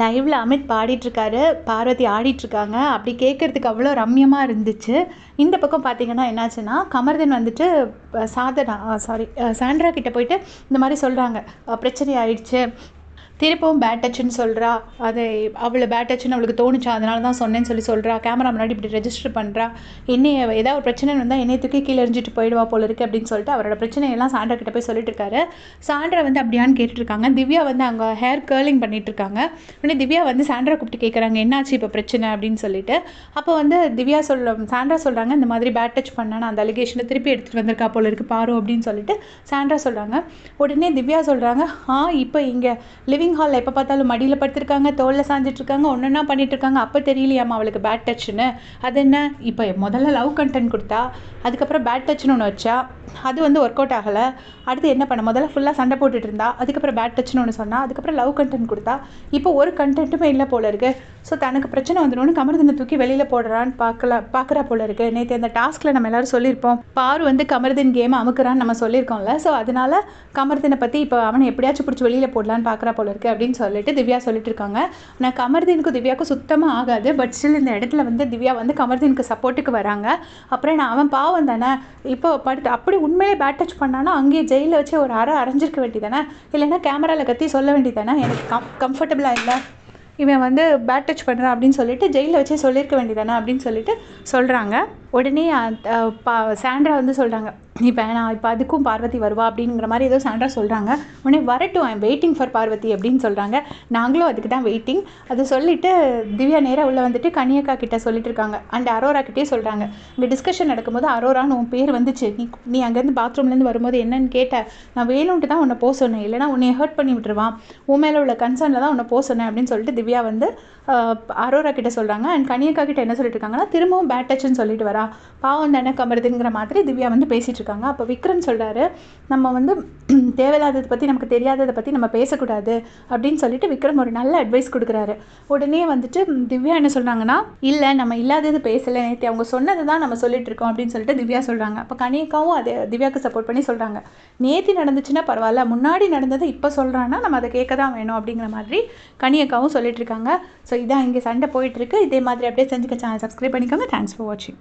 லைவ்ல அமித் பாடிட்டுருக்காரு, பார்வதி ஆடிட்டுருக்காங்க. அப்படி கேட்கறதுக்கு அவ்வளோ ரம்யமா இருந்துச்சு. இந்த பக்கம் பார்த்தீங்கன்னா என்னாச்சுன்னா, கமர்தீன் வந்துட்டு சாதனா சாரி சாண்ட்ரா கிட்ட போயிட்டு இந்த மாரி சொல்றாங்க. பிரச்சனை ஆயிடுச்சு. திருப்பவும் பேட் டச்சுன்னு சொல்கிறா. அது அவளை பேட் டச்சுன்னு அவளுக்கு தோணுச்சா, அதனால தான் சொன்னேன்னு சொல்கிறா. கேமரா முன்னாடி இப்படி ரெஜிஸ்டர் பண்ணுறா. என்னைய ஏதாவது ஒரு பிரச்சனை வந்தால் என்னைய தூக்கி கீழே எறிஞ்சிட்டு போயிடுவா போல இருக்குது அப்படின்னு சொல்லிட்டு அவரோட பிரச்சனையெல்லாம் சாண்ட்ரா கிட்ட போய் சொல்லிட்டு இருக்காரு. சாண்ட்ரா வந்து அப்படியான்னு கேட்டுட்ருக்காங்க. திவ்யா வந்து அங்கே ஹேர் கேர்லிங் பண்ணிட்டு இருக்காங்க. உடனே திவ்யா வந்து சாண்ட்ரா கூப்பிட்டு கேட்குறாங்க, என்னாச்சு இப்போ பிரச்சனை அப்படின்னு சொல்லிட்டு. அப்போ வந்து சாண்ட்ரா சொல்கிறாங்க, இந்த மாதிரி பேட் டச் பண்ணா நான் அந்த அலிகேஷனை திருப்பி எடுத்துகிட்டு வந்திருக்கா போல இருக்குது பாரு அப்படின்னு சொல்லிட்டு சாண்ட்ரா சொல்கிறாங்க. உடனே திவ்யா சொல்கிறாங்க, இப்போ இங்கே லிவிங் ஹாலில் எப்போ பார்த்தாலும் மடியில் படுத்திருக்காங்க, தோளில் சாஞ்சிட்ருக்காங்க, ஒன்றா பண்ணிகிட்ருக்காங்க. அப்போ தெரியலையாம்மா அவளுக்கு பேட் டச்சுன்னு. அது என்ன, இப்போ முதல்ல லவ் கண்டென்ட் கொடுத்தா, அதுக்கப்புறம் பேட் டச்சுன்னு ஒன்று வச்சா, அது வந்து ஒர்க் அவுட் ஆகலை. அடுத்து என்ன பண்ண, முதல்ல ஃபுல்லாக சண்டை போட்டுட்டு இருந்தா, அதுக்கப்புறம் பேட் டச்சுன்னு ஒன்று சொன்னா, அதுக்கப்புறம் லவ் கண்டென்ட் கொடுத்தா, இப்போ ஒரு கண்டென்ட்டுமே இல்லை போல இருக்குது. ஸோ தனக்கு பிரச்சனை வந்துடும்னு கமர்தீனை தூக்கி வெளியில் போடுறான்னு பார்க்குறா போல இருக்குது. நேற்று அந்த டாஸ்கில் நம்ம எல்லோரும் சொல்லியிருப்போம், பாரு வந்து கமர்தீன் கேம் அமுக்குறான்னு நம்ம சொல்லியிருக்கோம்ல. ஸோ அதனால் கமர்தீனை பற்றி இப்போ அவனை எப்படியாச்சும் பிடிச்சி வெளியில் போடலான்னு பார்க்குறா போல இருக்குது அப்படின்னு சொல்லிட்டு திவ்யா சொல்லிட்டு இருக்காங்க. ஆனால் கமர்தீனுக்கும் திவ்யாவுக்கும் சுத்தமாக ஆகாது. பட் ஸ்டில் இந்த இடத்துல வந்து திவ்யா வந்து கமர்தீனுக்கு சப்போர்ட்டுக்கு வராங்க. அப்புறம் அவன் பாவம் தானே, இப்போ படுத்து அப்படி உண்மையிலே பேட் டச் பண்ணானா அங்கேயே ஜெயிலில் வச்சு ஒரு அரைஞ்சிருக்க வேண்டியதானே, இல்லைன்னா கேமராவில் கத்தி சொல்ல வேண்டியதானே, எனக்கு கம்ஃபர்டபுளாக இல்லை, இவன் வந்து பேட் டச் பண்ணுறான் அப்படின்னு சொல்லிட்டு ஜெயிலில் வச்சே சொல்லியிருக்க வேண்டியதானே அப்படின்னு சொல்லிட்டு சொல்கிறாங்க. உடனே சாண்ட்ரா வந்து சொல்கிறாங்க, இப்போ நான் இப்போ அதுக்கும் பார்வதி வருவா அப்படிங்கிற மாதிரி ஏதோ சாண்ட்ரா சொல்கிறாங்க. உடனே வரட்டும், I am waiting for Parvathi அப்படின்னு சொல்கிறாங்க. நாங்களும் அதுக்கு தான் வெயிட்டிங். அதை சொல்லிவிட்டு திவ்யா நேராக உள்ளே வந்துட்டு கனியக்கா கிட்டே சொல்லிட்டு இருக்காங்க. அண்ட் அரோரா கிட்டே சொல்கிறாங்க, இந்த டிஸ்கஷன் நடக்கும்போது அரோரான்னு உன் பேர் வந்துச்சு, நீ அங்கேருந்து பாத்ரூம்லேருந்து வரும்போது என்னன்னு கேட்ட, நான் வேணும்ன்ட்டு தான் உன்னை போக சொன்னேன், இல்லைனா உன்னை ஹர்ட் பண்ணி விட்டுருவான், உன் மேலே உள்ள கன்சர்னில் தான் உன்னை போக சொன்னேன் அப்படின்னு சொல்லிட்டு திவ்யா வந்து அரோரா கிட்ட சொல்கிறாங்க. அண்ட் கனியக்கா கிட்ட என்ன சொல்லிட்டு இருக்காங்கன்னா, திரும்பவும் பேட் டச்சுன்னு சொல்லிட்டு வரா, பாவம் தானே கமருதுங்கிற மாதிரி திவ்யா வந்து பேசிகிட்டு இருக்காங்க. அப்போ விக்ரம் சொல்கிறாரு, நம்ம வந்து தேவையில்லாததை பற்றி, நமக்கு தெரியாததை பற்றி நம்ம பேசக்கூடாது அப்படின்னு சொல்லிட்டு விக்ரம் ஒரு நல்ல அட்வைஸ் கொடுக்குறாரு. உடனே வந்துட்டு திவ்யா என்ன சொல்கிறாங்கன்னா, இல்லை நம்ம இல்லாதது பேசலை, நேற்று அவங்க சொன்னது தான் நம்ம சொல்லிட்டு இருக்கோம் அப்படின்னு சொல்லிட்டு திவ்யா சொல்கிறாங்க. அப்போ கனியக்காவும் அதே திவ்யாவுக்கு சப்போர்ட் பண்ணி சொல்கிறாங்க, நேற்று நடந்துச்சுன்னா பரவாயில்ல, முன்னாடி நடந்தது இப்போ சொல்கிறான்னா நம்ம அதை கேட்க தான் வேணும் அப்படிங்கிற மாதிரி கனியக்காவும் சொல்லிட்டு இருக்காங்க. ஸோ இதான் இங்கே சண்டை போயிட்டுருக்கு. இதே மாதிரி அப்படியே செஞ்சுக்க சேனல் சப்ஸ்கிரைப் பண்ணிக்கோங்க. தேங்க்ஸ் ஃபார் வாட்சிங்.